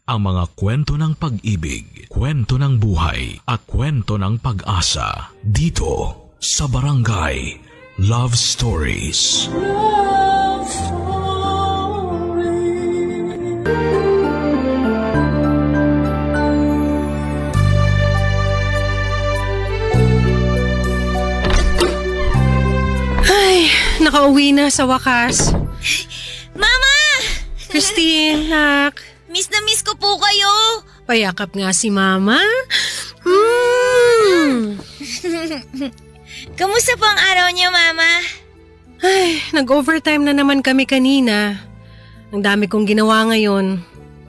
Ang mga kwento ng pag-ibig, kwento ng buhay at kwento ng pag-asa dito sa Barangay Love Stories. Love Stories. Ay, nakauwi na sa wakas. Mama! Christine, nak. Miss na miss ko po kayo. Payakap nga si Mama. Kamusta po ang araw niyo, Mama? Ay, nag-overtime na naman kami kanina. Ang dami kong ginawa ngayon.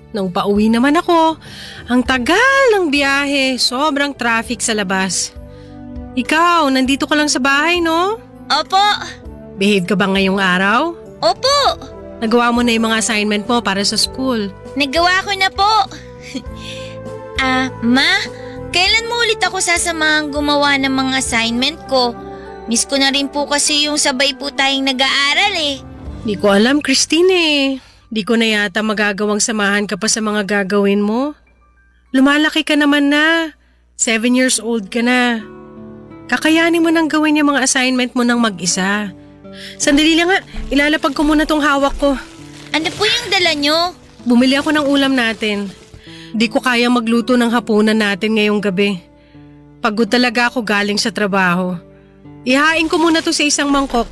Nung pauwi naman ako, ang tagal ng biyahe, sobrang traffic sa labas. Ikaw, nandito ka lang sa bahay, no? Opo. Behave ka ba ngayong araw? Opo. Nagawa mo na yung mga assignment mo para sa school? Nagawa ko na po. Ma, kailan mo ulit ako sasamahang gumawa ng mga assignment ko? Miss ko na rin po kasi yung sabay po tayong nag-aaral eh. Di ko alam, Christine eh. Di ko na yata magagawang samahan ka pa sa mga gagawin mo. Lumalaki ka naman na. 7 years old ka na. Kakayanin mo nang gawin yung mga assignment mo ng mag-isa. Sandali lang nga, ilalapag ko muna tong hawak ko. Ano po yung dala nyo? Bumili ako ng ulam natin. Di ko kaya magluto ng hapunan natin ngayong gabi. Pagod talaga ako galing sa trabaho. Ihain ko muna to sa isang mangkok.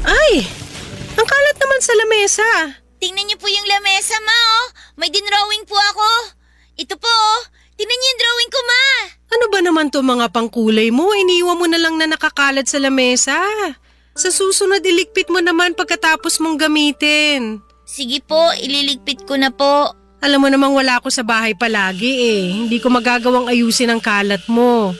Ay! Ang kalat naman sa lamesa. Tingnan niyo po yung lamesa, Ma, oh. May dinrawing po ako. Ito po, oh. Tingnan niyo yung drawing ko, Ma. Ano ba naman to mga pangkulay mo? Iniwan mo na lang na nakakalat sa lamesa. Sa susunod, iligpit mo naman pagkatapos mong gamitin. Sige po, ililigpit ko na po. Alam mo namang wala ako sa bahay palagi eh. Hindi ko magagawang ayusin ang kalat mo.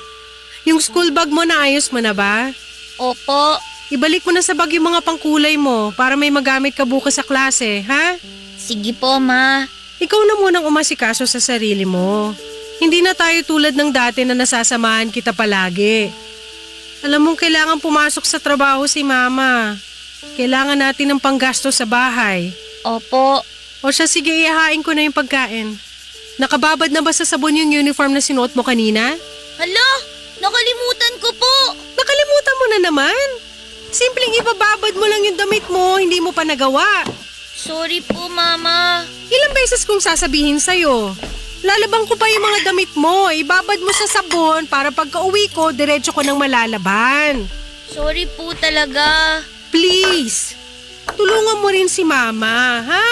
Yung school bag mo naayos mo na ba? Opo. Ibalik mo na sa bag yung mga pangkulay mo para may magamit ka bukas sa klase, ha? Sige po, Ma. Ikaw na munang umasikaso sa sarili mo. Hindi na tayo tulad ng dati na nasasamahan kita palagi. Alam mong kailangan pumasok sa trabaho si Mama. Kailangan natin ng panggasto sa bahay. Opo. O siya, sige, ihahain ko na yung pagkain. Nakababad na ba sa sabon yung uniform na sinuot mo kanina? Hala, nakalimutan ko po. Nakalimutan mo na naman? Simpleng ibababad mo lang yung damit mo, hindi mo pa nagawa. Sorry po, Mama. Ilang beses kong sasabihin sa'yo. Lalabang ko pa yung mga damit mo, ibabad mo sa sabon para pagka uwi ko, diretso ko nang malalaban. Sorry po talaga. Please, tulungan mo rin si Mama, ha?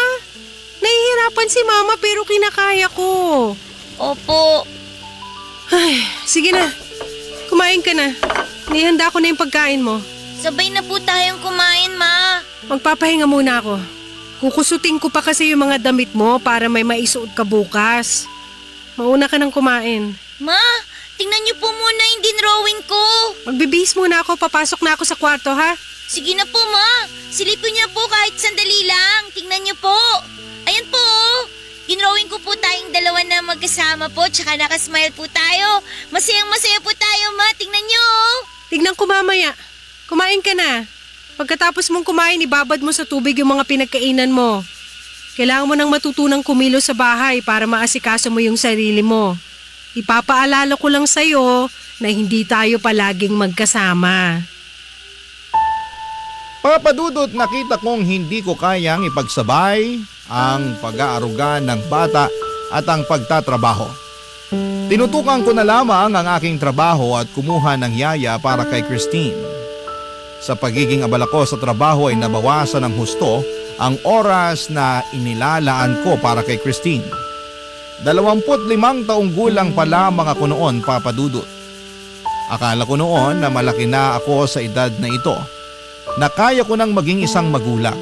Nahihirapan si Mama pero kinakaya ko. Opo. Ay, sige na. Kumain ka na. Nihanda ko na yung pagkain mo. Sabay na po tayong kumain, Ma. Magpapahinga muna ako. Kukusutin ko pa kasi yung mga damit mo para may maisuot ka bukas. Mauna ka nang kumain. Ma, tingnan niyo po muna yung dinrawing ko. Magbibihis muna ako, papasok na ako sa kwarto, ha? Sige na po, Ma. Silipin niyo po kahit sandali lang. Tingnan niyo po. Ayan po. Dinrawing ko po tayong dalawa na magkasama po, tsaka nakasmile po tayo. Masayang-masaya po tayo, Ma. Tingnan niyo. Tignan ko mamaya. Kumain ka na. Pagkatapos mong kumain, ibabad mo sa tubig yung mga pinagkainan mo. Kailangan mo nang matutunang kumilos sa bahay para maasikaso mo yung sarili mo. Ipapaalala ko lang sa'yo na hindi tayo palaging magkasama. Papadudot, nakita kong hindi ko kayang ipagsabay ang pag-aaruga ng bata at ang pagtatrabaho. Tinutukan ko na lamang ang aking trabaho at kumuha ng yaya para kay Christine. Sa pagiging abala ko sa trabaho ay nabawasan ng husto ang oras na inilalaan ko para kay Christine. 25 taong gulang pa lamang ako noon, Papadudot. Akala ko noon na malaki na ako sa edad na ito, na kaya ko nang maging isang magulang.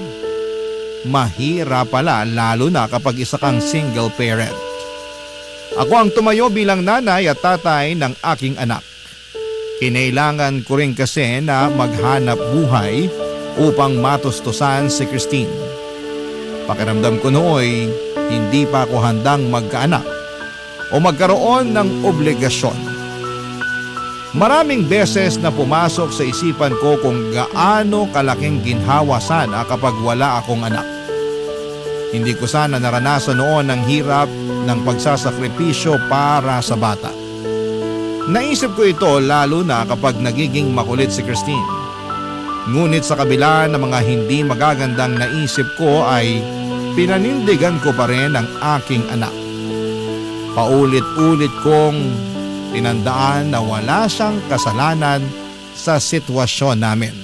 Mahirap pala lalo na kapag isa kang single parent. Ako ang tumayo bilang nanay at tatay ng aking anak. Kinailangan ko rin kasi na maghanap buhay upang matustusan si Christine. Pakiramdam ko nooy hindi pa ako handang magkaanak o magkaroon ng obligasyon. Maraming beses na pumasok sa isipan ko kung gaano kalaking ginhawa sana kapag wala akong anak. Hindi ko sana naranasan noon ang hirap ng pagsasakripisyo para sa bata. Naisip ko ito lalo na kapag nagiging makulit si Christine. Ngunit sa kabila ng mga hindi magagandang naisip ko ay pinanindigan ko pa rin ang aking anak. Paulit-ulit kong tinandaan na wala siyang kasalanan sa sitwasyon namin.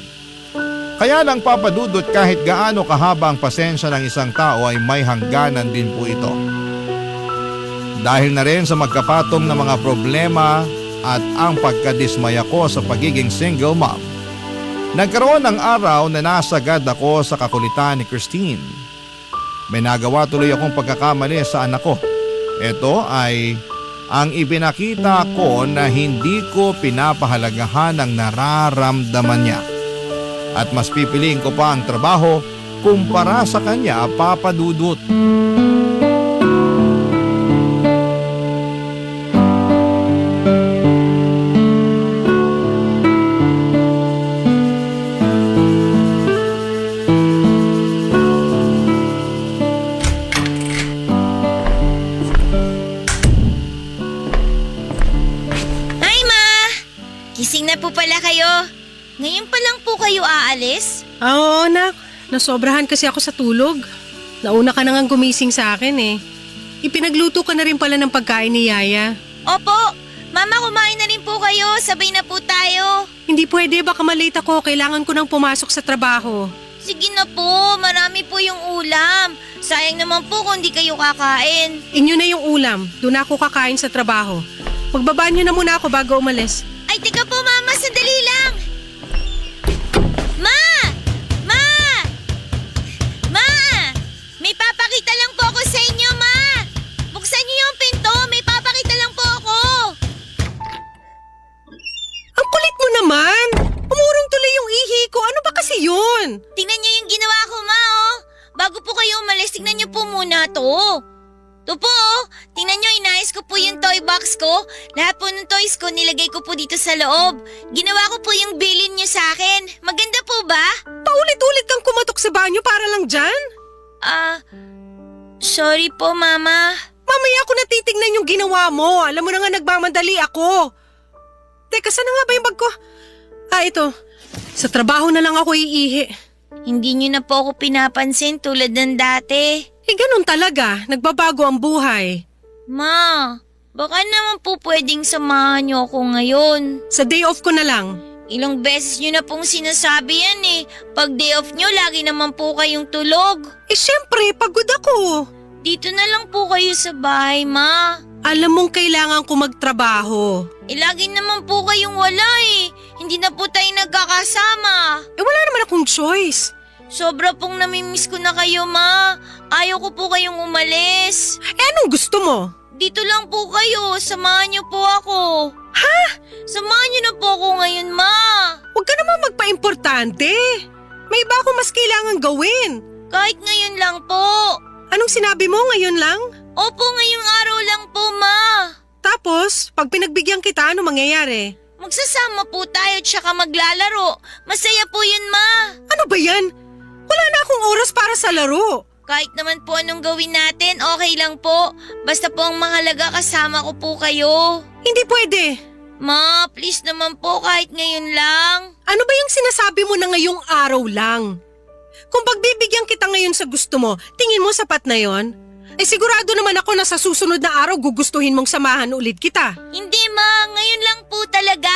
Kaya lang papadudot, kahit gaano kahaba ang pasensya ng isang tao ay may hangganan din po ito. Dahil na rin sa magkapatong na mga problema at ang pagkadismaya ko sa pagiging single mom, nagkaroon ng araw na nasagad ako sa kakulitan ni Christine. May nagawa tuloy akong pagkakamali sa anak ko. Ito ay ang ibinakita ko na hindi ko pinapahalagahan ang nararamdaman niya. At mas pipiliin ko pa ang trabaho kumpara sa kanya, papadudot. Gising na po pala kayo. Ngayon pa lang po kayo aalis? Oo, anak. Nasobrahan kasi ako sa tulog. Nauna ka na nga gumising sa akin eh. Ipinagluto ka na rin pala ng pagkain ni Yaya. Opo. Mama, kumain na rin po kayo. Sabay na po tayo. Hindi pwede, baka malate ako. Kailangan ko nang pumasok sa trabaho. Sige na po. Marami po yung ulam. Sayang naman po kung di kayo kakain. Inyo na yung ulam. Doon ako kakain sa trabaho. Magbaba niyo na muna ako bago umalis. Ay, teka po mama. Sandali lang. Ma! Ma! Ma! May papakita lang po ako sa inyo, ma! Buksan niyo yung pinto. May papakita lang po ako. Ang kulit mo naman! Umurong tuloy yung ihi ko. Ano ba kasi yun? Tingnan niyo yung ginawa ko, ma, oh. Bago po kayo umalis, tingnan niyo po muna to. Ito po, oh. Tingnan niyo, inayos ko po yung toy box ko. Lahat po ng toys ko, nilagay ko po dito sa loob. Ginawa ko po yung bilin niyo sa akin. Maganda po ba? Paulit-ulit kang kumatok sa banyo para lang dyan? Sorry po, mama. Mamaya ako natitignan yung ginawa mo. Alam mo na nga nagmamadali ako. Teka, saan na nga ba yung bag ko? Ito. Sa trabaho na lang ako iihi. Hindi niyo na po ako pinapansin tulad ng dati. Ganun talaga. Nagbabago ang buhay. Ma, baka naman po pwedeng samahan niyo ako ngayon. Sa day off ko na lang. Ilang beses niyo na pong sinasabi yan eh. Pag day off niyo, lagi naman po kayong tulog. Syempre, pagod ako. Dito na lang po kayo sa bahay, ma. Alam mong kailangan ko magtrabaho. Lagi naman po kayong wala eh. Hindi na po tayo nagkakasama. Wala naman akong choice. Sobra pong namimiss ko na kayo, ma. Ayaw ko po kayong umalis. Anong gusto mo? Dito lang po kayo. Samahan niyo po ako. Ha? Samahan niyo na po ako ngayon, ma. Huwag ka naman magpa-importante. May iba akong mas kailangan gawin. Kahit ngayon lang po. Anong sinabi mo ngayon lang? Opo, ngayong araw lang po, ma. Tapos, pag pinagbigyan kita, ano mangyayari? Magsasama po tayo tsaka maglalaro. Masaya po yun, ma. Ano ba yan? Wala na akong oras para sa laro. Kahit naman po anong gawin natin, okay lang po. Basta po ang mahalaga kasama ko po kayo. Hindi pwede. Ma, please naman po kahit ngayon lang. Ano ba yung sinasabi mo na ngayong araw lang? Kung pagbibigyan kita ngayon sa gusto mo, tingin mo sapat na yon? Sigurado naman ako na sa susunod na araw gugustuhin mong samahan ulit kita. Hindi, ma. Ngayon lang po talaga.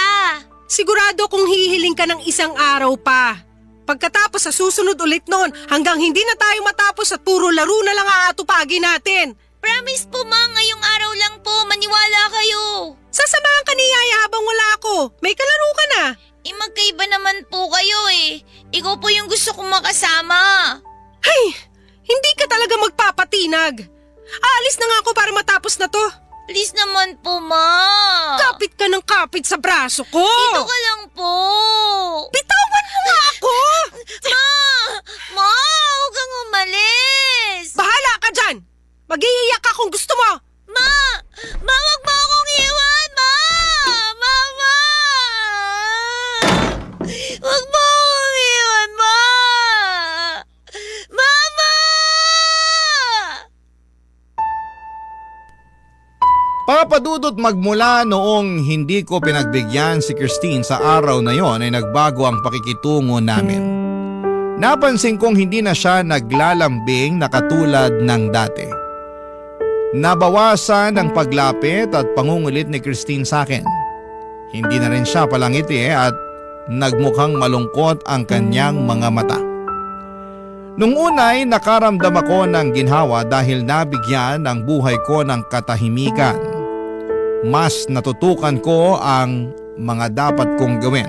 Sigurado kung hihiling ka ng isang araw pa. Pagkatapos sa susunod ulit noon, hanggang hindi na tayo matapos at puro laro na lang aatupagin natin. Promise po, ma. Ngayong araw lang po. Maniwala kayo. Sasamahan ka ni Yaya habang wala ako. May kalaro ka na. Magkaiba naman po kayo eh. Ikaw po yung gusto kong makasama. Ay, hindi ka talaga magpapatinag. Aalis na nga ako para matapos na to. Please naman po, ma. Kapit ka ng kapit sa braso ko. Dito ka lang po. Bitawan mo nga ako. Ma, huwag kang umalis. Bahala ka dyan. Mag-iiyak ka kung gusto mo. Ma, wag mo akong iwan, ma. Mama. Wag mo. Papadudot, magmula noong hindi ko pinagbigyan si Christine sa araw na yon ay nagbago ang pakikitungo namin. Napansin kong hindi na siya naglalambing na katulad ng dati. Nabawasan ang paglapit at pangungulit ni Christine sa akin. Hindi na rin siya palangiti at nagmukhang malungkot ang kanyang mga mata. Nung unay nakaramdam ako ng ginhawa dahil nabigyan ang buhay ko ng katahimikan. Mas natutukan ko ang mga dapat kong gawin.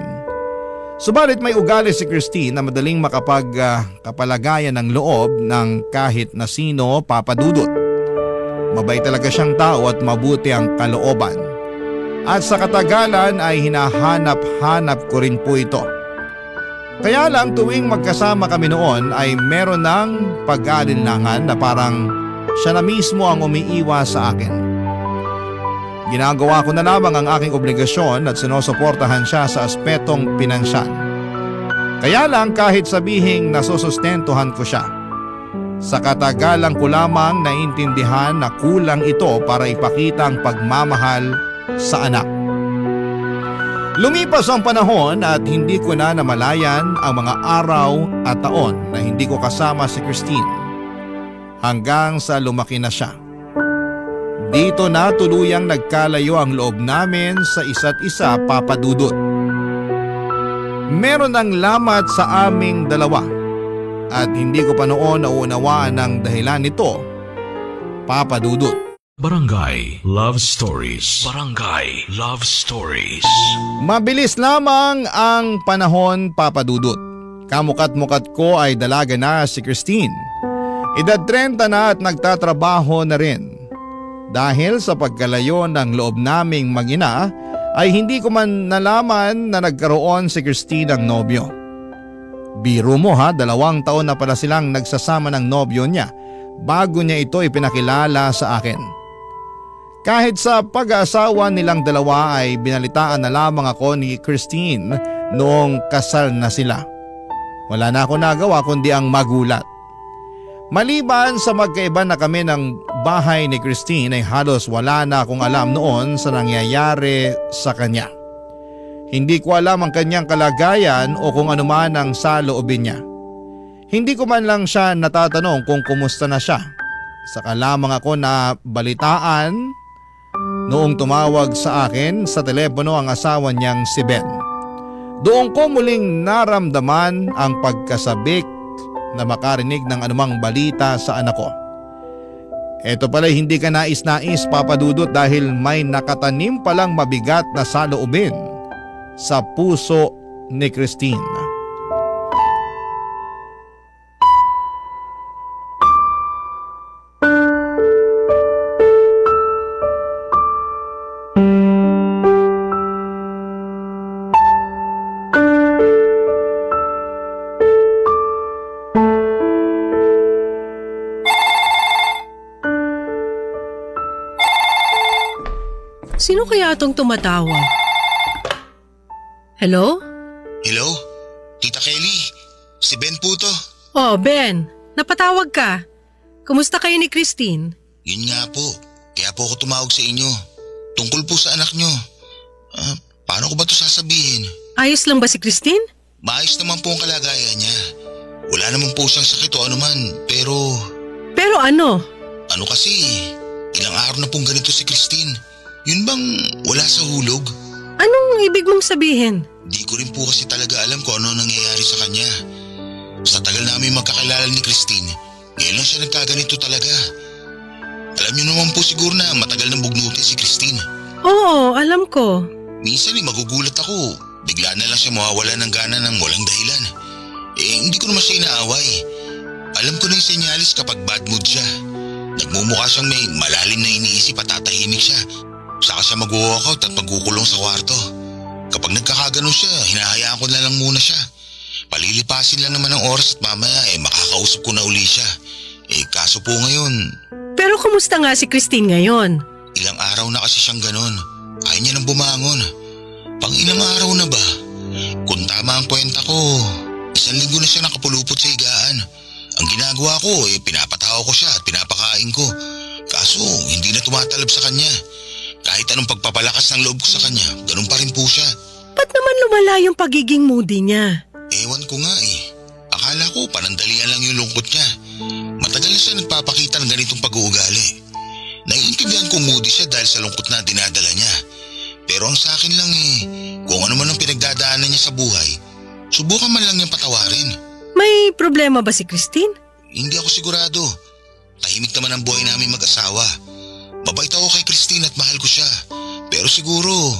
Subalit may ugali si Christine na madaling makapagkapalagayan ng loob ng kahit na sino, Papa Dudut. Mabait talaga siyang tao at mabuti ang kalooban. At sa katagalan ay hinahanap-hanap ko rin po ito. Kaya lang tuwing magkasama kami noon ay meron ng pag-aalinlangan na parang siya na mismo ang umiiwas sa akin. Ginagawa ko na lamang ang aking obligasyon at sinusuportahan siya sa aspetong pinansyal. Kaya lang kahit sabihing nasusustentuhan ko siya, sa katagalan ko lamang naintindihan na kulang ito para ipakita ang pagmamahal sa anak. Lumipas ang panahon at hindi ko na namalayan ang mga araw at taon na hindi ko kasama si Christine hanggang sa lumaki na siya. Dito na tuluyang nagkalayo ang loob namin sa isa't isa, Papa Dudut. Meron ng lamat sa aming dalawa at hindi ko pa noon nauunawaan ang dahilan nito, Papa Dudut. Barangay Love Stories. Barangay Love Stories. Mabilis lamang ang panahon, Papa Dudut. Kamukat-mukat ko ay dalaga na si Christine. Edad 30 na at nagtatrabaho na rin. Dahil sa pagkalayo ng loob naming mag-ina ay hindi ko man nalaman na nagkaroon si Christine ng nobyo. Biro mo ha, 2 taon na pala silang nagsasama ng nobyo niya bago niya ito ipinakilala sa akin. Kahit sa pag-aasawa nilang dalawa ay binalitaan na lamang ako ni Christine noong kasal na sila. Wala na ako nagawa kundi ang magulat. Maliban sa magkaiba na kami ng bahay ni Christine ay halos wala na akong alam noon sa nangyayari sa kanya. Hindi ko alam ang kanyang kalagayan o kung ano man ang saloobin niya. Hindi ko man lang siya natatanong kung kumusta na siya. Saka lamang ako na balitaan noong tumawag sa akin sa telepono ang asawa niyang si Ben. Doon ko muling naramdaman ang pagkasabik na makarinig ng anumang balita sa anak ko. Ito pala hindi ka nais-nais, Papa Dudut, dahil may nakatanim palang mabigat na saloobin sa puso ni Christine. Sino kaya itong tumatawag? Hello? Hello? Tita Kelly, si Ben po to. Oh, Ben. Napatawag ka. Kumusta kayo ni Christine? Yun nga po. Kaya po ako tumawag sa inyo. Tungkol po sa anak nyo. Paano ko ba ito sasabihin? Ayos lang ba si Christine? Maayos naman po ang kalagayan niya. Wala naman po siyang sakit o anuman, pero… Pero ano? Ano kasi, ilang araw na pong ganito si Christine. Yun bang wala sa hulog? Anong ibig mong sabihin? Di ko rin po kasi talaga alam kung ano nangyayari sa kanya. Sa tagal namin magkakilala ni Christine, ngayon lang siya nagkaganito talaga. Alam niyo naman po siguro na matagal nang bugnutin si Christine. Oo, alam ko. Minsan magugulat ako. Bigla na lang siya mawawala ng gana ng walang dahilan. Hindi ko naman siya inaaway. Alam ko na yung senyalis kapag bad mood siya. Nagmumukha siyang may malalim na iniisip at tatahimik siya. Saka siya mag-walkout at magkukulong sa kwarto. Kapag nagkakaganon siya, hinahayaan ko na lang muna siya. Palilipasin lang naman ang oras at mamaya makakausap ko na uli siya. Kaso po ngayon… Pero kumusta nga si Christine ngayon? Ilang araw na kasi siyang ganon. Ayaw niya nang bumangon. Pang ilang araw na ba? Kung tama ang kwenta ko, 1 linggo na siya nakapulupot sa higaan. Ang ginagawa ko, pinapatawa ko siya at pinapakain ko. Kaso hindi na tumatalab sa kanya. Kahit anong pagpapalakas ng loob ko sa kanya, ganun pa rin po siya. Ba't naman lumala yung pagiging moody niya? Ewan ko nga eh. Akala ko panandalian lang yung lungkot niya. Matagal na siya nagpapakita ng ganitong pag-uugali. Naiintindihan kong moody siya dahil sa lungkot na dinadala niya. Pero ang sa akin lang eh, kung ano man ang pinagdadaanan niya sa buhay, subukan man lang niyang patawarin. May problema ba si Christine? Hindi ako sigurado. Tahimik naman ang buhay namin mag-asawa. Mabait ako kay Christine at mahal ko siya. Pero siguro…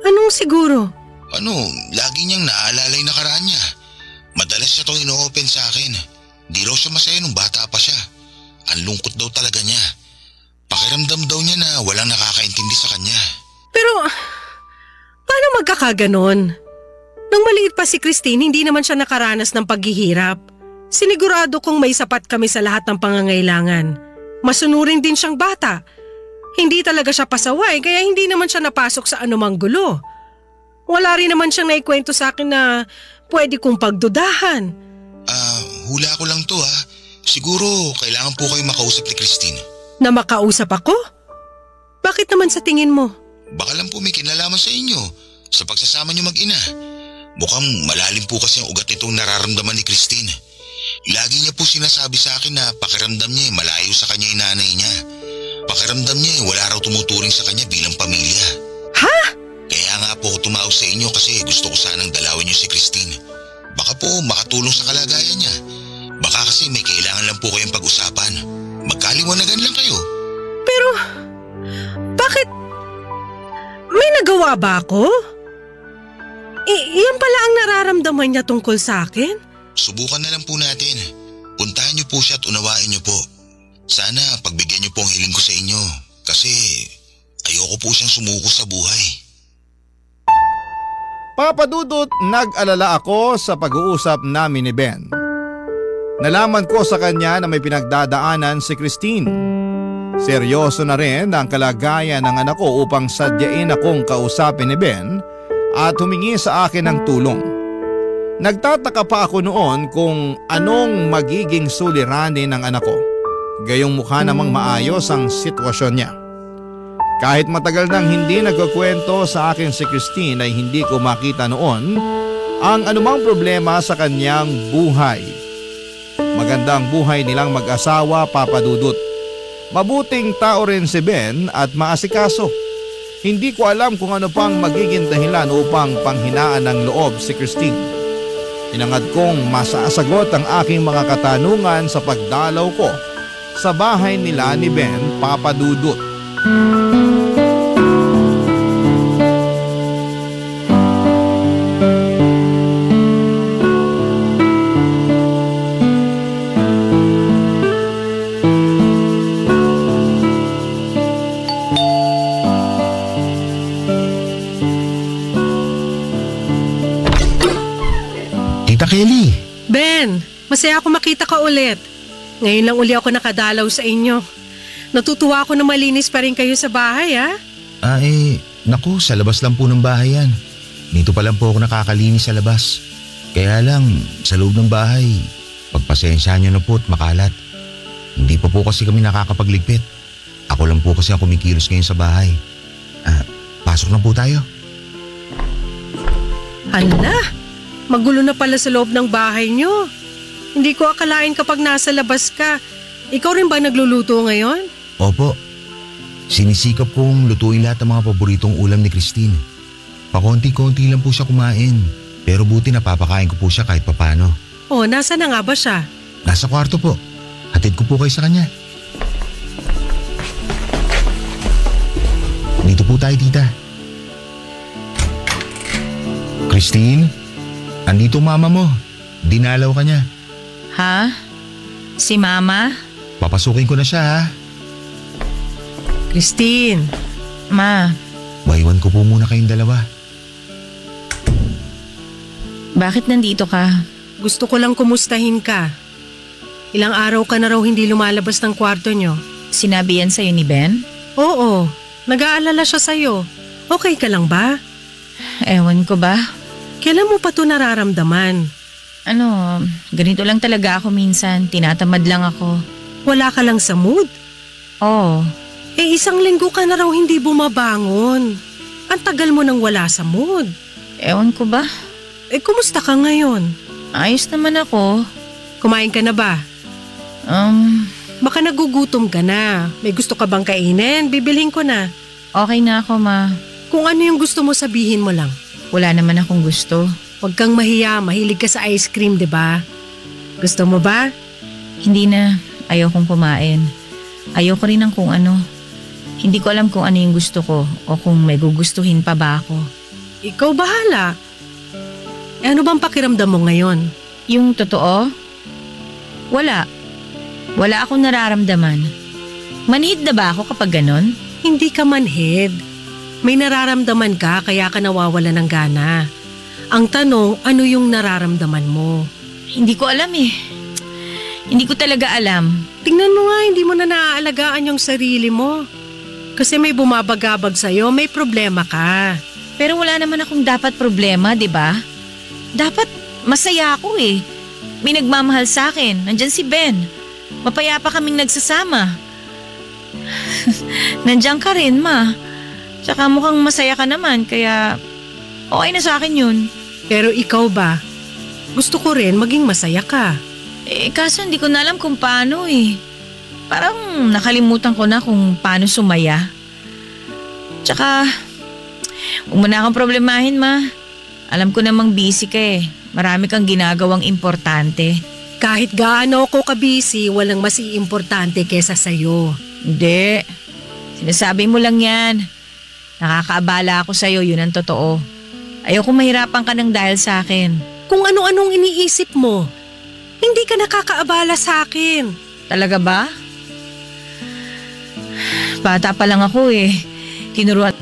Anong siguro? Lagi niyang naaalala yung nakaraan niya. Madalas siya itong ino-open sa akin. Di raw siya masaya nung bata pa siya. Ang lungkot daw talaga niya. Pakiramdam daw niya na walang nakakaintindi sa kanya. Pero, paano magkakaganon? Nung maliit pa si Christine, hindi naman siya nakaranas ng paghihirap. Sinigurado kong may sapat kami sa lahat ng pangangailangan. Masunurin din siyang bata. Hindi talaga siya pasaway, kaya hindi naman siya napasok sa anumang gulo. Wala rin naman siyang naikwento sa akin na pwede kong pagdudahan. Hula ko lang to ha. Siguro kailangan po kayo makausap ni Christine. Na makausap ako? Bakit naman sa tingin mo? Baka lang po may kinalaman sa inyo sa pagsasama niyo mag-ina. Mukhang malalim po kasi ang ugat nitong nararamdaman ni Christine. Lagi niya po sinasabi sa akin na pakiramdam niya malayo sa kanya yung nanay niya. Pakiramdam niya wala raw tumuturing sa kanya bilang pamilya. Ha? Kaya nga po ako tumawag sa inyo kasi gusto ko sanang dalawin niyo si Christine. Baka po makatulong sa kalagayan niya. Baka kasi may kailangan lang po kayong pag-usapan. Magkaliwanagan lang kayo. Pero, bakit? May nagawa ba ako? Iyan pala ang nararamdaman niya tungkol sa akin? Subukan na lang po natin. Puntahan niyo po siya at unawain niyo po. Sana pagbigyan niyo po ang hiling ko sa inyo. Kasi ayoko po siyang sumuko sa buhay. Papa Dudut, nag-alala ako sa pag-uusap namin ni Ben. Nalaman ko sa kanya na may pinagdadaanan si Christine. Seryoso na rin ang kalagayan ng anak ko upang sadyain akong kausapin ni Ben at humingi sa akin ng tulong. Nagtataka pa ako noon kung anong magiging suliranin ng anak ko. Gayong mukha namang maayos ang sitwasyon niya. Kahit matagal nang hindi nagkukwento sa akin si Christine ay hindi ko makita noon ang anumang problema sa kanyang buhay. Magandang buhay nilang mag-asawa, Papa Dudut. Mabuting tao rin si Ben at maasikaso. Hindi ko alam kung ano pang magiging dahilan upang panghinaan ng loob si Christine. Inangad kong masasagot ang aking mga katanungan sa pagdalaw ko sa bahay nila ni Ben, Papa Dudut. Tita Kelly! Ben, masaya ako makita ka ulit. Ngayon lang uli ako nakadalaw sa inyo. Natutuwa ako na malinis pa rin kayo sa bahay, ha? Naku, sa labas lang po ng bahay yan. Dito pa lang po ako nakakalinis sa labas. Kaya lang, sa loob ng bahay, pagpasensyahan nyo na po at makalat. Hindi pa po kasi kami nakakapagligpit. Ako lang po kasi ang kumikilos ngayon sa bahay. Pasok na po tayo. Hala, magulo na pala sa loob ng bahay nyo. Hindi ko akalain kapag nasa labas ka. Ikaw rin ba nagluluto ngayon? Opo. Sinisikap kong lutuin lahat ng mga paboritong ulam ni Christine. Pakonti-konti lang po siya kumain. Pero buti napapakain ko po siya kahit papano. Oh, nasa na nga ba siya? Nasa kwarto po. Hatid ko po kayo sa kanya. Dito po tayo, tita. Christine, andito mama mo. Dinalaw ka niya. Ha? Si Mama? Papasukin ko na siya, ha? Christine. Ma, Maiwan ko po muna kayong dalawa. bakit nandito ka? Gusto ko lang kumustahin ka. Ilang araw ka na raw hindi lumalabas ng kwarto nyo. Sinabi yan sa'yo ni Ben? Oo, nag-aalala siya sa'yo. Okay ka lang ba? Ewan ko ba? Kailan mo pa ito nararamdaman? Ganito lang talaga ako minsan. Tinatamad lang ako. Wala ka lang sa mood? Oo, Isang linggo ka na raw hindi bumabangon. Ang tagal mo nang wala sa mood. Ewan ko ba? Kumusta ka ngayon? Ayos naman ako. Kumain ka na ba? Baka nagugutom ka na. May gusto ka bang kainin? Bibilhin ko na. Okay na ako, Ma. Kung ano yung gusto mo, sabihin mo lang. Wala naman akong gusto. Huwag kang mahiya. Mahilig ka sa ice cream, di ba? Gusto mo ba? Hindi na. Ayokong kumain. Ayoko rin ng kung ano. Hindi ko alam kung ano yung gusto ko o kung may gugustuhin pa ba ako. Ikaw bahala. Ano bang pakiramdam mo ngayon? Yung totoo? Wala. Wala akong nararamdaman. Manhid na ba ako kapag ganon? Hindi ka manhid. May nararamdaman ka kaya ka nawawala ng gana. Ang tanong, ano yung nararamdaman mo? Hindi ko alam eh. Hindi ko talaga alam. Tingnan mo nga, hindi mo na naaalagaan yung sarili mo. Kasi may bumabagabag sa'yo, may problema ka. Pero wala naman akong dapat problema, di ba? Dapat masaya ako eh. May nagmamahal sa akin. Nandyan si Ben. Mapayapa kaming nagsasama. Nandyan ka rin, Ma. Tsaka mukhang masaya ka naman, kaya okay na sa akin yun. Pero ikaw ba? Gusto ko rin maging masaya ka. Kaso hindi ko na alam kung paano eh. Parang nakalimutan ko na kung paano sumaya. Tsaka, huwag mo na akong problemahin, Ma. Alam ko namang busy ka eh. Marami kang ginagawang importante. Kahit gaano ako ka-busy, walang mas importante kesa sa'yo. Hindi. Sinasabi mo lang yan. Nakakaabala ako sa'yo, yun ang totoo. Ayoko mahirapan ka ng dahil sa akin. Kung ano-anong iniisip mo, hindi ka nakakaabala sa akin. Talaga ba? Bata pa lang ako eh. Tinuruan.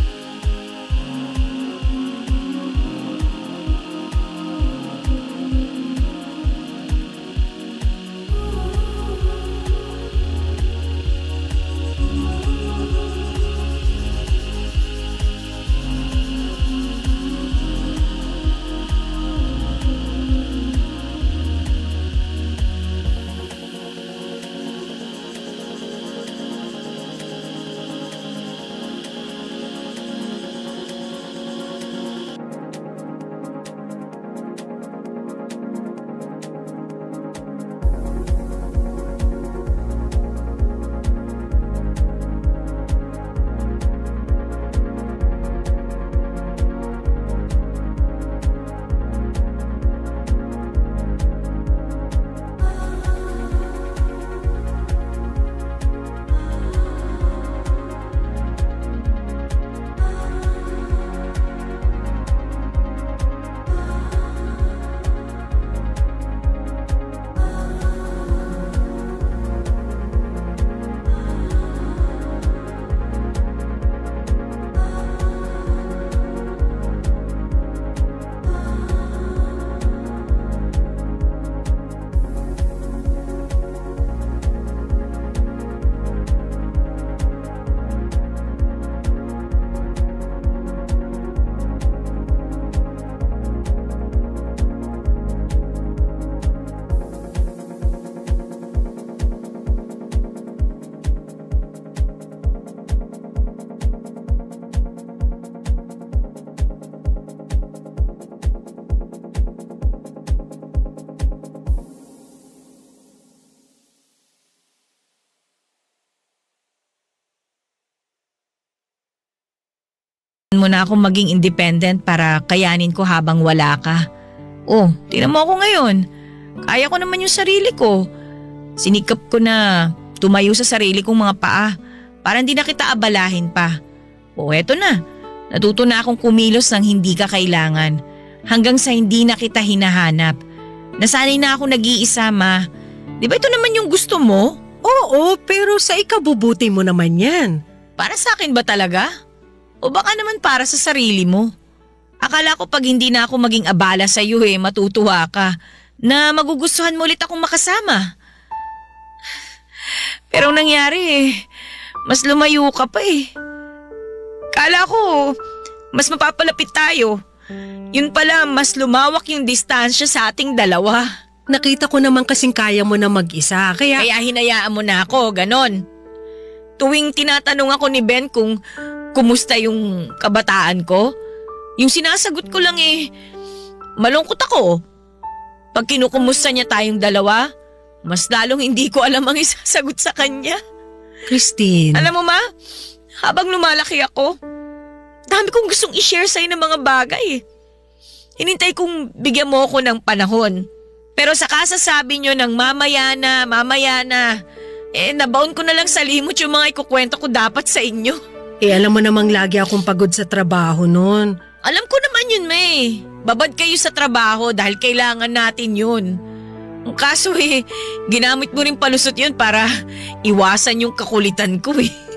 Mo na akong maging independent para kayanin ko habang wala ka. Oh, tingnan mo ako ngayon. Kaya ko naman yung sarili ko. Sinikap ko na tumayo sa sarili kong mga paa para hindi na kita abalahin pa. Oh, eto na. Natuto na akong kumilos nang hindi ka kailangan. Hanggang sa hindi na kita hinahanap. Nasanay na ako nag-iisa, Ma. Di ba ito naman yung gusto mo? Oo, pero sa ikabubuti mo naman yan. Para sa akin ba talaga? O baka naman para sa sarili mo? Akala ko pag hindi na ako maging abala sa iyo matutuwa ka na magugustuhan mo ulit akong makasama. Pero ang nangyari mas lumayo ka pa eh. Kala ko mas mapapalapit tayo. Yun pala mas lumawak yung distansya sa ating dalawa. Nakita ko naman kasing kaya mo na mag-isa, kaya hinayaan mo na ako, ganon. Tuwing tinatanong ako ni Ben kung kumusta yung kabataan ko, yung sinasagot ko lang malungkot ako. Pag kinukumusta niya tayong dalawa, mas lalong hindi ko alam ang isasagot sa kanya. Christine. Alam mo ma, habang lumalaki ako, dami kong gustong i-share sa'yo ng mga bagay. Hinintay kong bigyan mo ako ng panahon. Pero sa kasasabi nyo ng mamaya na, nabaon ko na lang sa limot yung mga ikukwento ko dapat sa inyo. Alam mo namang lagi akong pagod sa trabaho noon. Alam ko naman yun, May. Babad kayo sa trabaho dahil kailangan natin yun. Ang kaso ginamit mo rin palusot yun para iwasan yung kakulitan ko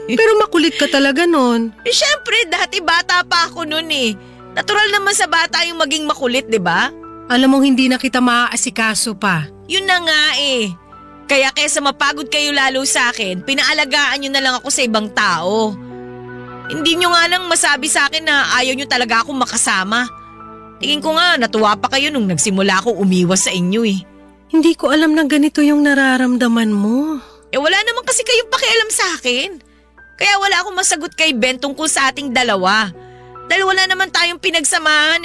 Pero makulit ka talaga noon. Siyempre, dati bata pa ako noon Natural naman sa bata yung maging makulit, di ba? Alam mong hindi na kita maaasikaso pa. Yun na nga Kaya kaysa mapagod kayo lalo sa akin, pinaalagaan nyo na lang ako sa ibang tao. Hindi nyo nga lang masabi sa akin na ayaw nyo talaga akong makasama. Tingin ko nga, natuwa pa kayo nung nagsimula ako umiwas sa inyo Hindi ko alam na ganito yung nararamdaman mo. Wala naman kasi kayong pakialam sa akin. Kaya wala akong masagot kay Ben tungkol sa ating dalawa. Dahil wala naman tayong pinagsamahan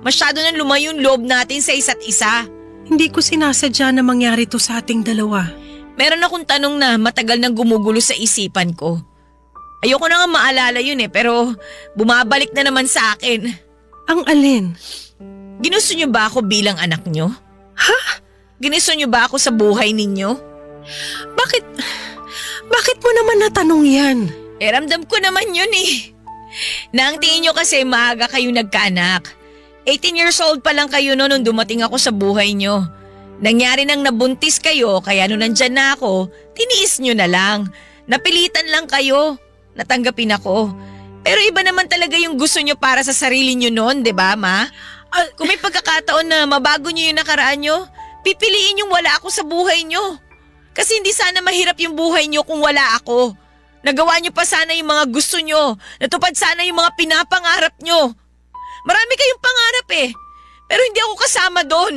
Masyado nang lumayo yung loob natin sa isa't isa. Hindi ko sinasadya na mangyari to sa ating dalawa. Meron akong tanong na matagal nang gumugulo sa isipan ko. Ayoko na nga maalala yun pero bumabalik na naman sa akin. Ang alin? Ginusto niyo ba ako bilang anak niyo? Ha? Ginusto niyo ba ako sa buhay ninyo? Bakit mo naman natanong yan? Ramdam ko naman yun Na ang tingin niyo kasi maaga kayo nagkaanak. 18 years old pa lang kayo nung dumating ako sa buhay niyo. Nangyari nang nabuntis kayo kaya nung nandyan na ako, tiniis niyo na lang. Napilitan lang kayo. Natanggapin ako. Pero iba naman talaga yung gusto niyo para sa sarili niyo noon, 'di ba, ma? Kung may pagkakataon na mabago niyo yung nakaraan niyo, pipiliin yung wala ako sa buhay niyo. Kasi hindi sana mahirap yung buhay niyo kung wala ako. Nagawa niyo pa sana yung mga gusto niyo. Natupad sana yung mga pinapangarap niyo. Marami kayong pangarap pero hindi ako kasama doon.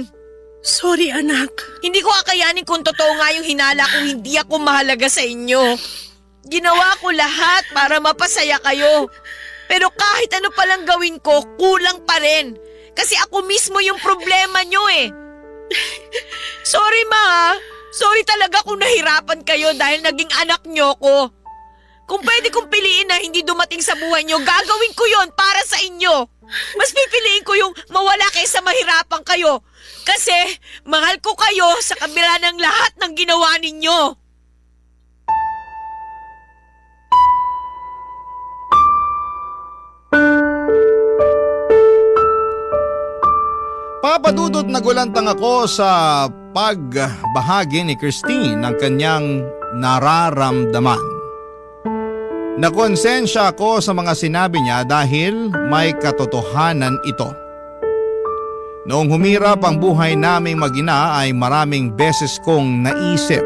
Sorry anak. Hindi ko kakayanin kung totoo nga yung hinala kung hindi ako mahalaga sa inyo. Ginawa ko lahat para mapasaya kayo. Pero kahit ano palang gawin ko, kulang pa rin. Kasi ako mismo yung problema nyo Sorry ma. Sorry talaga kung nahirapan kayo dahil naging anak nyo ko. Kung pwede kong piliin na hindi dumating sa buhay nyo, gagawin ko yon para sa inyo. Mas pipiliin ko yung mawala kaysa mahirapan kayo. Kasi mahal ko kayo sa kabila ng lahat ng ginawa ninyo. Papadudot nagulantang ako sa pagbahagi ni Christine ng kanyang nararamdaman. Nakonsensya ako sa mga sinabi niya dahil may katotohanan ito. Noong humirap ang buhay naming mag-ina ay maraming beses kong naisip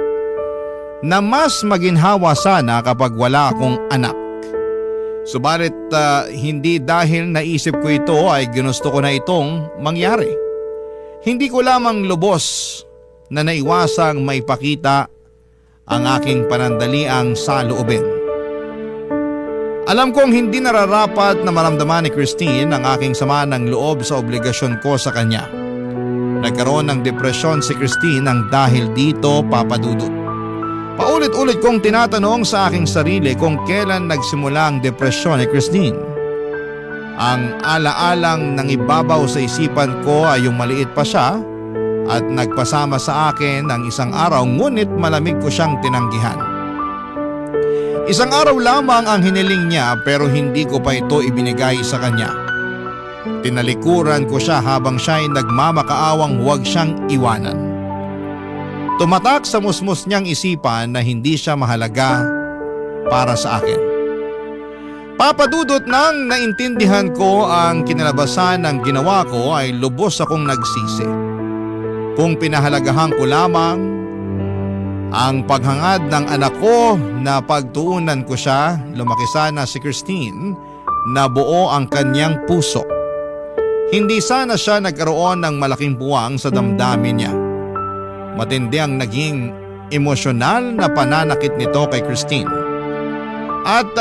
na mas maginhawa sana kapag wala akong anak. Subalit hindi dahil naisip ko ito ay ginusto ko na itong mangyari. Hindi ko lamang lubos na naiwasang maipakita ang aking panandaliang saloobin. Alam kong hindi nararapat na maramdaman ni Christine ang aking sama ng loob sa obligasyon ko sa kanya. Nagkaroon ng depresyon si Christine nang dahil dito, Papadudot. Paulit-ulit kong tinatanong sa aking sarili kung kailan nagsimula ang depresyon ni Christine. Ang alaalang nangibabaw sa isipan ko ay yung maliit pa siya at nagpasama sa akin ng isang araw ngunit malamig ko siyang tinanggihan. Isang araw lamang ang hiniling niya pero hindi ko pa ito ibinigay sa kanya. Tinalikuran ko siya habang siya ay nagmamakaawang huwag siyang iwanan. Tumatak sa musmus niyang isipan na hindi siya mahalaga para sa akin. Papadudot nang naintindihan ko ang kinalabasan ng ginawa ko ay lubos akong nagsisi. Kung pinahalagahan ko lamang ang paghangad ng anak ko na pagtuunan ko siya, lumaki sana si Christine na buo ang kanyang puso. Hindi sana siya nagkaroon ng malaking buwang sa damdamin niya. Matindi ang naging emosyonal na pananakit nito kay Christine. At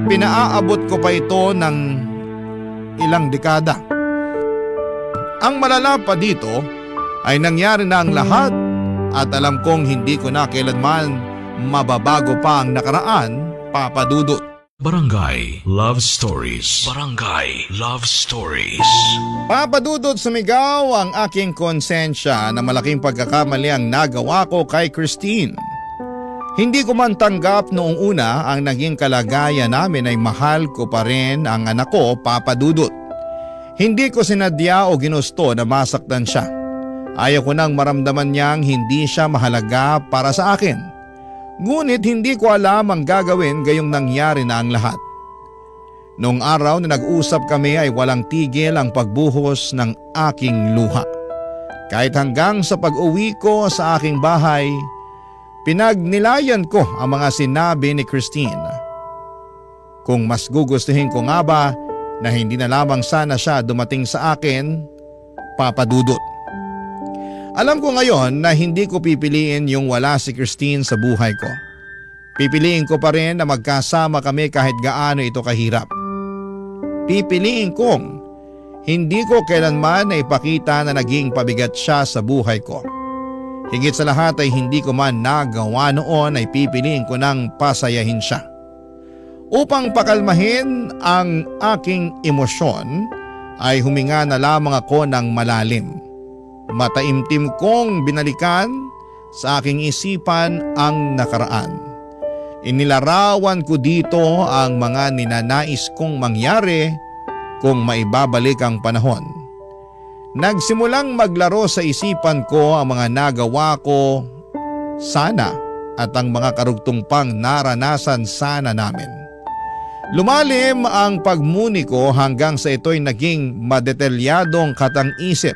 pinaaabot ko pa ito ng ilang dekada. Ang malala pa dito ay nangyari na ang lahat at alam kong hindi ko na kailanman mababago pa ang nakaraan, Papa Dudut. Barangay Love Stories. Barangay Love Stories. Papa Dudut, sumigaw ang aking konsensya na malaking pagkakamali ang nagawa ko kay Christine. Hindi ko man tanggap noong una ang naging kalagayan namin ay mahal ko pa rin ang anak ko, Papa Dudut. Hindi ko sinadya o ginusto na masaktan siya. Ayaw ko nang maramdaman niyang hindi siya mahalaga para sa akin. Ngunit hindi ko alam ang gagawin gayong nangyari na ang lahat. Noong araw na nag-usap kami ay walang tigil ang pagbuhos ng aking luha. Kahit hanggang sa pag-uwi ko sa aking bahay, pinagnilayan ko ang mga sinabi ni Christine. Kung mas gugustuhin ko nga ba na hindi na lamang sana siya dumating sa akin, Papa Dudut. Alam ko ngayon na hindi ko pipiliin yung wala si Christine sa buhay ko. Pipiliin ko pa rin na magkasama kami kahit gaano ito kahirap. Pipiliin kong hindi ko kailanman na ipakita na naging pabigat siya sa buhay ko. Higit sa lahat ay hindi ko man nagawa noon ay pipiliin ko nang pasayahin siya. Upang pakalmahin ang aking emosyon ay huminga na lamang ako ng malalim. Mataimtim kong binalikan sa aking isipan ang nakaraan. Inilarawan ko dito ang mga ninanais kong mangyari kung maibabalik ang panahon. Nagsimulang maglaro sa isipan ko ang mga nagawa ko sana at ang mga karugtong pang naranasan sana namin. Lumalim ang pagmuni ko hanggang sa ito'y naging madetalyadong katang-isip.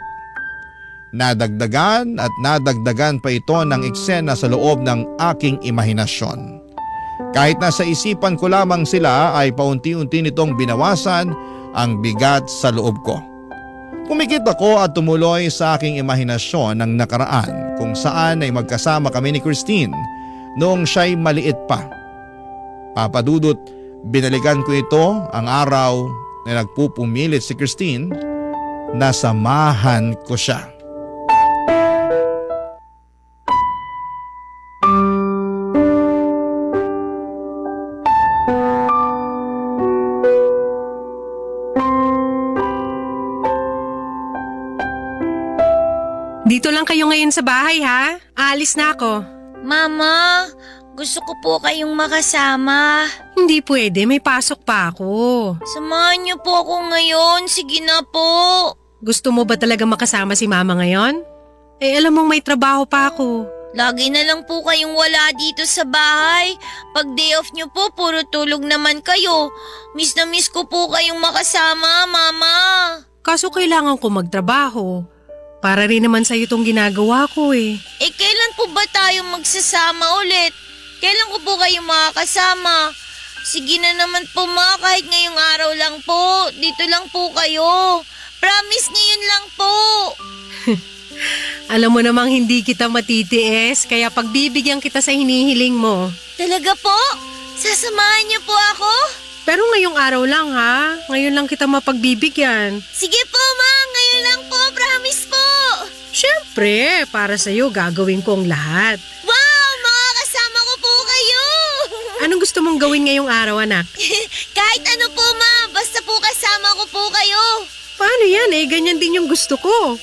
Nadagdagan at nadagdagan pa ito ng eksena sa loob ng aking imahinasyon. Kahit nasa isipan ko lamang sila ay paunti-unti nitong binawasan ang bigat sa loob ko. Pumikit ako at tumuloy sa aking imahinasyon ng nakaraan kung saan ay magkasama kami ni Christine noong siya'y maliit pa. Papa Dudut, binalikan ko ito ang araw na nagpupumilit si Christine na samahan ko siya. Dito lang kayo ngayon sa bahay ha? Aalis na ako. Mama, gusto ko po kayong makasama. Hindi pwede, may pasok pa ako. Samahan niyo po ako ngayon, sige na po. Gusto mo ba talaga makasama si Mama ngayon? Eh alam mong may trabaho pa ako. Lagi na lang po kayong wala dito sa bahay. Pag day off niyo po, puro tulog naman kayo. Miss na miss ko po kayong makasama, Mama. Kaso kailangan ko magtrabaho. Para rin naman sa'yo itong ginagawa ko eh. Eh kailan po ba tayo magsasama ulit? Kailan ko po kayo makakasama? Sige na naman po ma, kahit ngayong araw lang po. Dito lang po kayo. Promise ngayon lang po. Alam mo namang hindi kita matitiis, kaya pagbibigyan kita sa hinihiling mo. Talaga po? Sasamahan niyo po ako? Pero ngayong araw lang ha, ngayon lang kita mapagbibigyan. Sige po ma, ngayon lang po, promise po. Siyempre, para sa'yo gagawin ko ang lahat. Wow, makakasama ko po kayo. Anong gusto mong gawin ngayong araw, anak? Kahit ano po ma, basta po kasama ko po kayo. Paano yan eh, ganyan din yung gusto ko.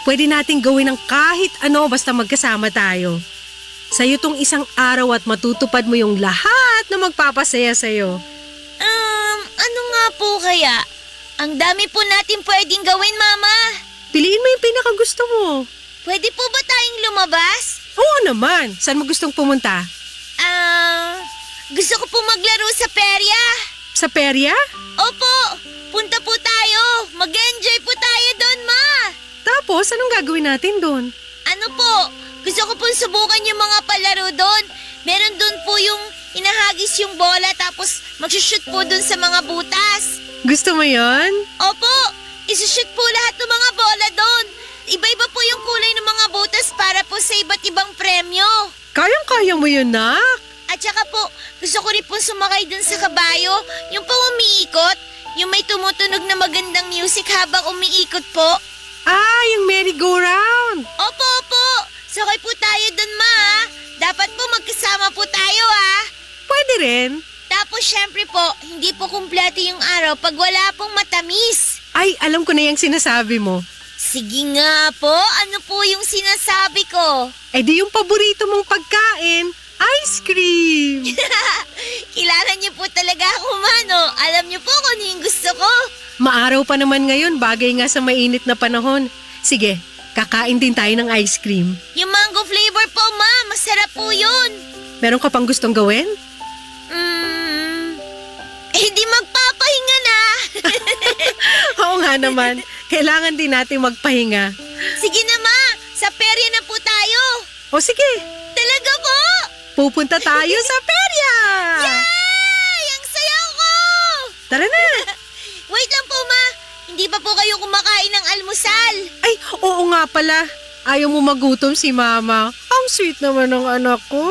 Pwede nating gawin ng kahit ano basta magkasama tayo. Sa'yo tong isang araw at matutupad mo yung lahat na magpapasaya sa'yo. Ano nga po kaya? Ang dami po natin pwedeng gawin, Mama. Piliin mo yung pinakagusto mo. Pwede po ba tayong lumabas? Oo naman. Saan mo gustong pumunta? Gusto ko po maglaro sa perya. Sa perya? Opo, punta po tayo. Mag-enjoy po tayo doon, Ma. Tapos, anong gagawin natin doon? Ano po, gusto ko po subukan yung mga palaro doon. Meron doon po yung inahagis yung bola tapos magsushoot po doon sa mga butas. Gusto mo yon? Opo, isushoot po lahat ng mga bola doon. Iba-iba po yung kulay ng mga butas para po sa iba't ibang premyo. Kayang-kaya mo yun, nak. At saka po, Gusto ko rin pong sumakay dun sa kabayo. Yung pang umiikot. Yung may tumutunog na magandang music habang umiikot po. Ah, yung merry-go-round. Opo. Sakay po tayo dun, ma. Dapat po magkasama po tayo, Pwede rin. Tapos syempre po, hindi po kumpleto yung araw pag wala pong matamis. Ay, alam ko na yung sinasabi mo. Sige nga po, ano po yung sinasabi ko? Eh di yung paborito mong pagkain, ice cream. Kailangan niyo po talaga ako, Mano. Alam niyo po kung ano yung gusto ko. Maaraw pa naman ngayon, bagay nga sa mainit na panahon. Sige, kakain din tayo ng ice cream. Yung mango flavor po, ma. Masarap po yun. Meron ka pang gustong gawin? Hindi magpapahinga na. Oo nga naman, kailangan din natin magpahinga. Sige na, ma. Sa perya na po tayo. O sige, Talaga po? pupunta tayo sa perya. Yay! Ang saya ko! Tara na. Wait lang po, ma. Hindi pa po kayo kumakain ng almusal. Ay, oo nga pala. Ayaw mo magutom si Mama. Ang sweet naman ng anak ko.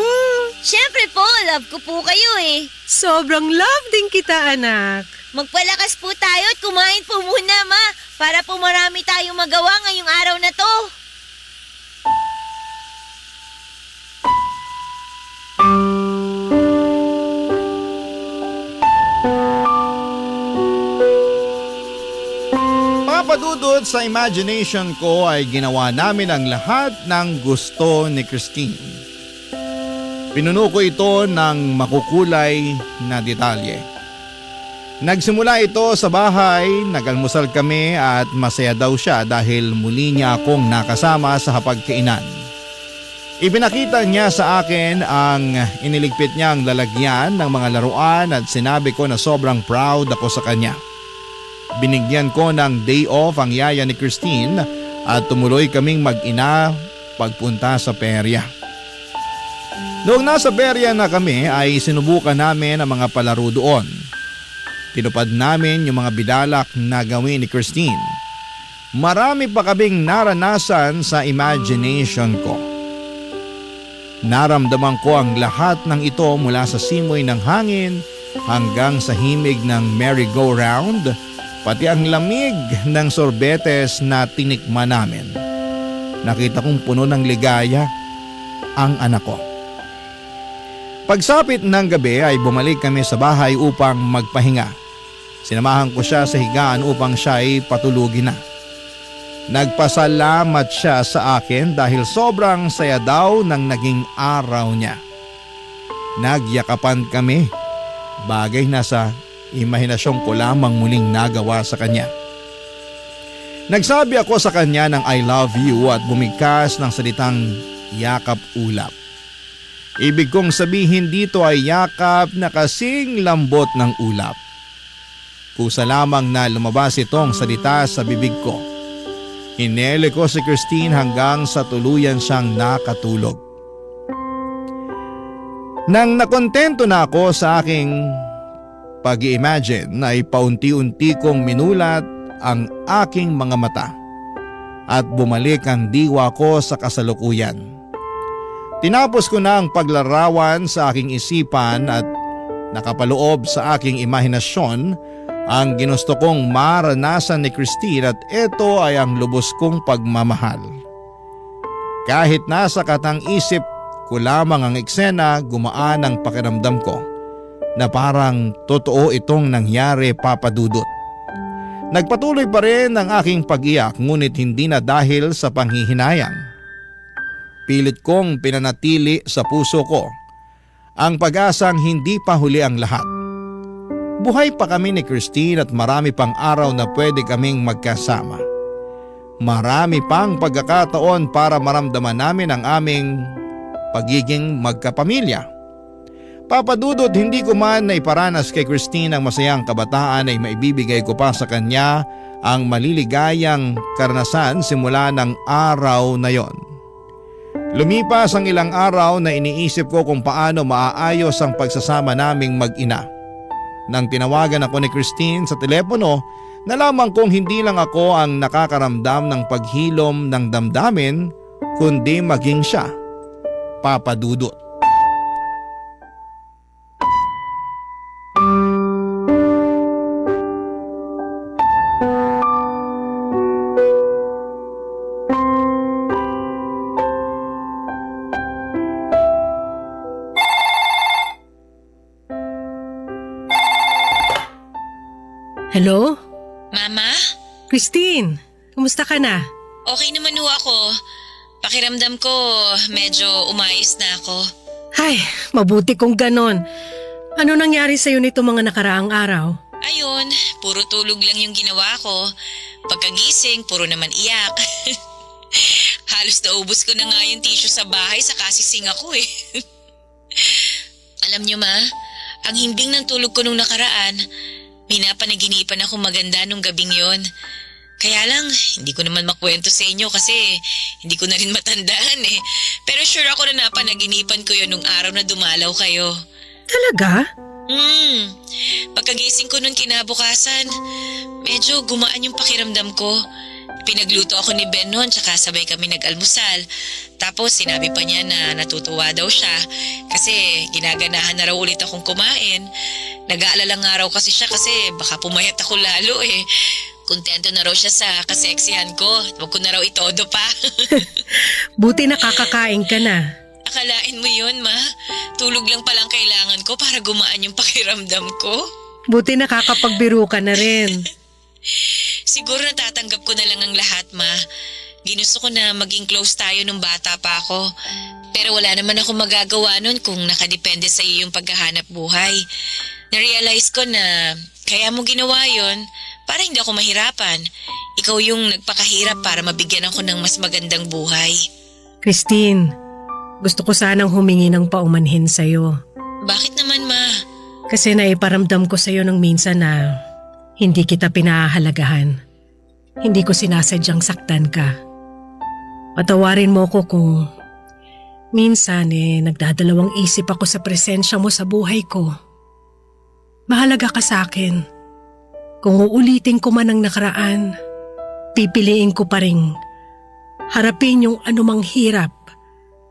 Siyempre po, love ko po kayo eh. Sobrang love din kita, anak. Magpalakas po tayo at kumain po muna, ma. Para po marami tayong magawa ngayong araw na to. Papadudod sa imagination ko ay ginawa namin ang lahat ng gusto ni Christine. Pinuno ko ito ng makukulay na detalye. Nagsimula ito sa bahay, nagalmusal kami at masaya daw siya dahil muli niya akong nakasama sa hapagkainan. Ibinakita niya sa akin ang iniligpit niyang lalagyan ng mga laruan at sinabi ko na sobrang proud ako sa kanya. Binigyan ko ng day off ang yaya ni Christine at tumuloy kaming mag-ina pagpunta sa perya. Noong nasa perya na kami ay sinubukan namin ang mga palaro doon. Tinupad namin yung mga bidalak na gawin ni Christine. Marami pa kaming naranasan sa imagination ko. Naramdaman ko ang lahat ng ito mula sa simoy ng hangin hanggang sa himig ng merry-go-round, pati ang lamig ng sorbetes na tinikman namin. Nakita kong puno ng ligaya ang anak ko. Pagsapit ng gabi ay bumalik kami sa bahay upang magpahinga. Sinamahan ko siya sa higaan upang siya ay patulugin na. Nagpasalamat siya sa akin dahil sobrang saya daw ng naging araw niya. Nagyakapan kami, bagay na sa imahinasyon ko lamang muling nagawa sa kanya. Nagsabi ako sa kanya ng I love you at bumigkas ng salitang yakap-ulap. Ibig kong sabihin dito ay yakap na kasing lambot ng ulap. Kusa lamang na lumabas itong salita sa bibig ko. Hinele ko si Christine hanggang sa tuluyan siyang nakatulog. Nang nakontento na ako sa aking pag-i-imagine ay paunti-unti kong minulat ang aking mga mata at bumalik ang diwa ko sa kasalukuyan. Tinapos ko na ang paglarawan sa aking isipan at nakapaloob sa aking imahinasyon ang ginusto kong maranasan ni Christine at ito ay ang lubos kong pagmamahal. Kahit nasa katang-isip ko lamang ang eksena, gumaan ang pakiramdam ko na parang totoo itong nangyari, Papa Dudut. Nagpatuloy pa rin ang aking pag-iyak ngunit hindi na dahil sa panghihinayang. Pilit kong pinanatili sa puso ko ang pag-asang hindi pa huli ang lahat. Buhay pa kami ni Christine at marami pang araw na pwede kaming magkasama. Marami pang pagkakataon para maramdaman namin ang aming pagiging magkapamilya. Papa Dudut, hindi ko man na iparanas kay Christine ang masayang kabataan ay maibibigay ko pa sa kanya ang maliligayang karanasan simula ng araw na yon. Lumipas ang ilang araw na iniisip ko kung paano maaayos ang pagsasama naming mag-ina. Nang tinawagan ako ni Christine sa telepono, nalaman kong hindi lang ako ang nakakaramdam ng paghilom ng damdamin, kundi maging siya, Papa Dudut. Hello? Mama? Christine, kumusta ka na? Okay naman ho ako. Pakiramdam ko, medyo umayos na ako. Ay, mabuti kung ganon. Ano nangyari sa'yo nito mga nakaraang araw? Ayun, puro tulog lang yung ginawa ko. Pagkagising, puro naman iyak. Halos naubos ko na nga yung tissue sa bahay sa kasising ako eh. Alam niyo ma, ang himbing ng tulog ko nung nakaraan, may napanaginipan ako maganda nung gabing yon. Kaya lang, hindi ko naman makwento sa inyo kasi hindi ko na rin matandaan eh. Pero sure ako na napanaginipan ko yun nung araw na dumalaw kayo. Talaga? Pagkagising ko nun kinabukasan, medyo gumaan yung pakiramdam ko. Pinagluto ako ni Ben noon tsaka sabay kami nag-almusal. Tapos sinabi pa niya na natutuwa daw siya kasi ginaganahan na raw ulit akong kumain. Nag-aalala nga raw kasi siya kasi baka pumayat ako lalo eh. Kontento na raw siya sa kaseksihan ko. Huwag ko na raw itodo pa. Buti nakakakain ka na. Akalain mo yun, ma? Tulog lang palang kailangan ko para gumaan yung pakiramdam ko. Buti nakakapagbiro ka na rin. Siguro natatanggap ko na lang ang lahat, ma. Ginusto ko na maging close tayo nung bata pa ako. Pero wala naman ako magagawa nun kung nakadepende sa iyo yung paghahanap buhay. Na-realize ko na kaya mo ginawa yon para hindi ako mahirapan. Ikaw yung nagpakahirap para mabigyan ako ng mas magandang buhay. Christine, gusto ko sanang humingi ng paumanhin sa'yo. Bakit naman, ma? Kasi naiparamdam ko sa'yo ng minsan na hindi kita pinahahalagahan. Hindi ko sinasadyang saktan ka. Patawarin mo ko kung minsan nagdadalawang isip ako sa presensya mo sa buhay ko. Mahalaga ka sa akin. Kung uulitin ko man ang nakaraan, pipiliin ko pa rin harapin yung anumang hirap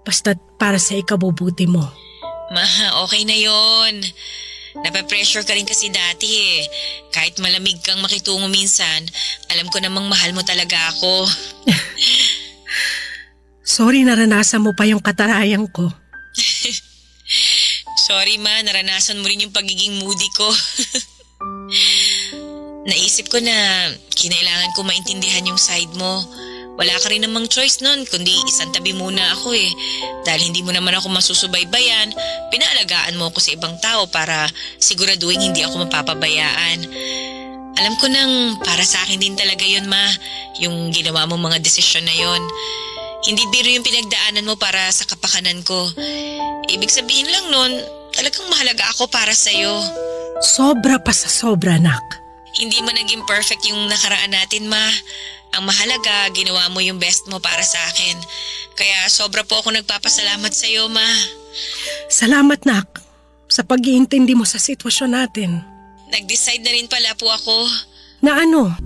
basta't para sa ikabubuti mo. Ma, okay na yon. Napapressure ka rin kasi dati eh. Kahit malamig kang makitungo minsan, alam ko namang mahal mo talaga ako. Sorry naranasan mo pa yung katarayan ko. Sorry ma, naranasan mo rin yung pagiging moody ko. Naisip ko na kinailangan ko maintindihan yung side mo. Wala ka rin namang choice nun, kundi isang tabi muna ako eh. Dahil hindi mo naman ako masusubaybayan, pinaalagaan mo ako sa ibang tao para siguraduhin hindi ako mapapabayaan. Alam ko nang para sa akin din talaga yun, ma, yung ginawa mo mga desisyon na yun. Hindi biro yung pinagdaanan mo para sa kapakanan ko. Ibig sabihin lang nun, talagang mahalaga ako para sa'yo. Sobra pa sa sobra, nak. Hindi man naging perfect yung nakaraan natin, ma. Ang mahalaga, ginawa mo yung best mo para sa akin. Kaya sobra po ako nagpapasalamat sa iyo, ma. Salamat, nak, sa pag-iintindi mo sa sitwasyon natin. Nag-decide na rin pala po ako. Na ano?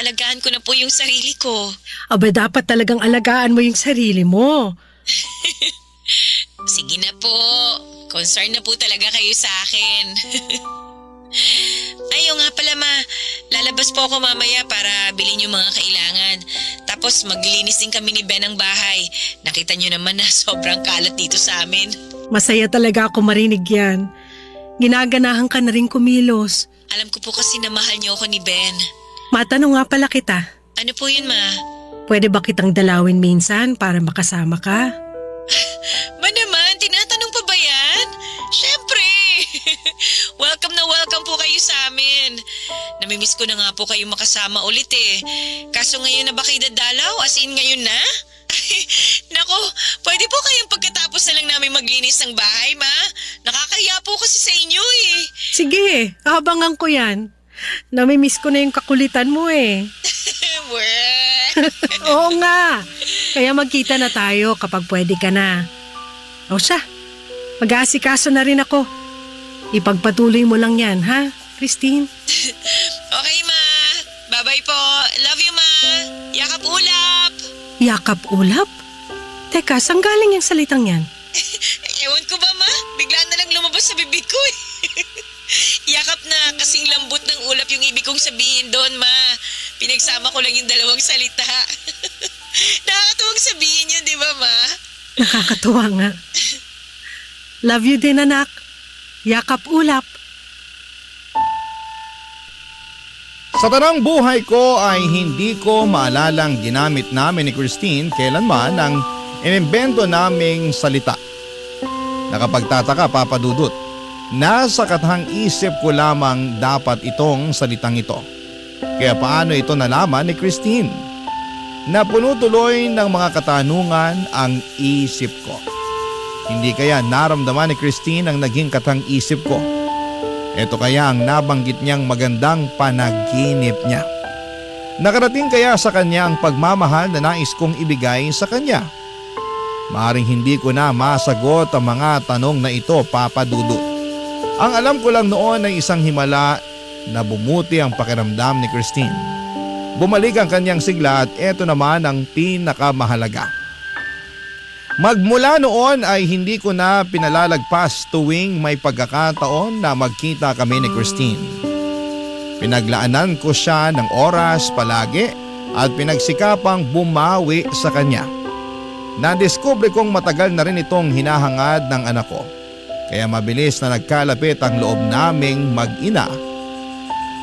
Aalagaan ko na po yung sarili ko. Aba, dapat talagang alagaan mo yung sarili mo. Sige na po. Concern na po talaga kayo sa akin. Ayaw nga pala ma, lalabas po ako mamaya para bilhin yung mga kailangan. Tapos maglinis din kami ni Ben ng bahay. Nakita nyo naman na sobrang kalat dito sa amin. Masaya talaga ako marinig yan. Ginaganahan ka na rin kumilos. Alam ko po kasi na mahal niyo ako ni Ben. Matanong nga pala kita. Ano po yun ma? Pwede ba kitang dalawin minsan para makasama ka? Ba naman, tinatanong pa ba yan? Syempre! Welcome na welcome po kayo sa amin. Namimiss ko na nga po kayo makasama ulit eh. Kaso ngayon na ba kayo dadalaw? As in ngayon na? Nako, pwede po kayong pagkatapos na lang namin maglinis ng bahay, ma? Nakakahiya po kasi sa inyo eh. Sige, abangan ko yan. Namimiss ko na yung kakulitan mo eh. Oo nga. Kaya magkita na tayo kapag pwede ka na. O siya, mag-aasikaso na rin ako. Ipagpatuloy mo lang yan, ha, Christine? Okay, ma. Bye-bye po. Love you, ma. Yakap ulap. Yakap ulap? Teka, saan galing yung salitang yan? Ewan ko ba, ma? Bigla na lang lumabas sa bibig ko eh. Yakap na kasing lambot ng ulap yung ibig kong sabihin doon, ma. Pinagsama ko lang yung dalawang salita. Nakakatuwang sabihin yun, di ba, ma? Nakakatuwa nga. Love you din, anak. Yakap ulap. Sa tanang buhay ko ay hindi ko maalalang ginamit namin ni Christine kailanman ang inimbento naming salita. Nakapagtataka, Papa Dudut. Nasa katahang isip ko lamang dapat itong salitang ito. Kaya paano ito nalaman ni Christine? Napuno tuloy ng mga katanungan ang isip ko. Hindi kaya naramdaman ni Christine ang naging katahang isip ko? Ito kaya ang nabanggit niyang magandang panaginip niya. Nakarating kaya sa kanya ang pagmamahal na nais kong ibigay sa kanya? Maaring hindi ko na masagot ang mga tanong na ito, Papa Dudut. Ang alam ko lang noon ay isang himala na bumuti ang pakiramdam ni Christine. Bumalik ang kanyang sigla at eto naman ang pinakamahalaga. Magmula noon ay hindi ko na pinalalagpas tuwing may pagkakataon na magkita kami ni Christine. Pinaglaanan ko siya ng oras palagi at pinagsikapang bumawi sa kanya. Nadiskubre kong matagal na rin itong hinahangad ng anak ko. Kaya mabilis na nagkalapit ang loob naming mag-ina.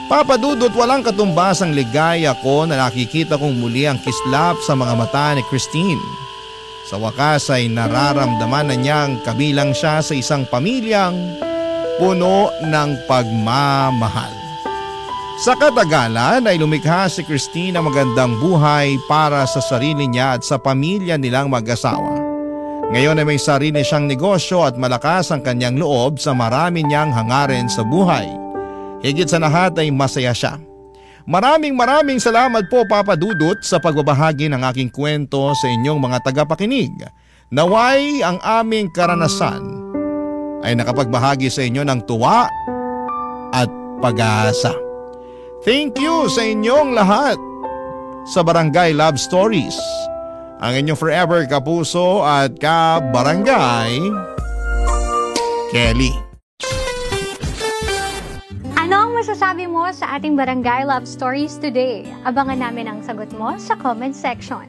Papa Dudut, walang katumbas ang ligaya ko na nakikita kong muli ang kislap sa mga mata ni Christine. Sa wakas ay nararamdaman na niyang kabilang siya sa isang pamilyang puno ng pagmamahal. Sa katagalan ay lumikha si Christine ng magandang buhay para sa sarili niya at sa pamilya nilang mag-asawa. Ngayon ay may sarili siyang negosyo at malakas ang kanyang loob sa marami niyang hangarin sa buhay. Higit sa lahat ay masaya siya. Maraming salamat po, Papa Dudut, sa pagbabahagi ng aking kwento sa inyong mga tagapakinig. Naway ang aming karanasan ay nakapagbahagi sa inyo ng tuwa at pag-asa. Thank you sa inyong lahat sa Barangay Love Stories. Ang inyong forever kapuso at ka-barangay, Kelly. Ano ang masasabi mo sa ating Barangay Love Stories today? Abangan namin ang sagot mo sa comment section.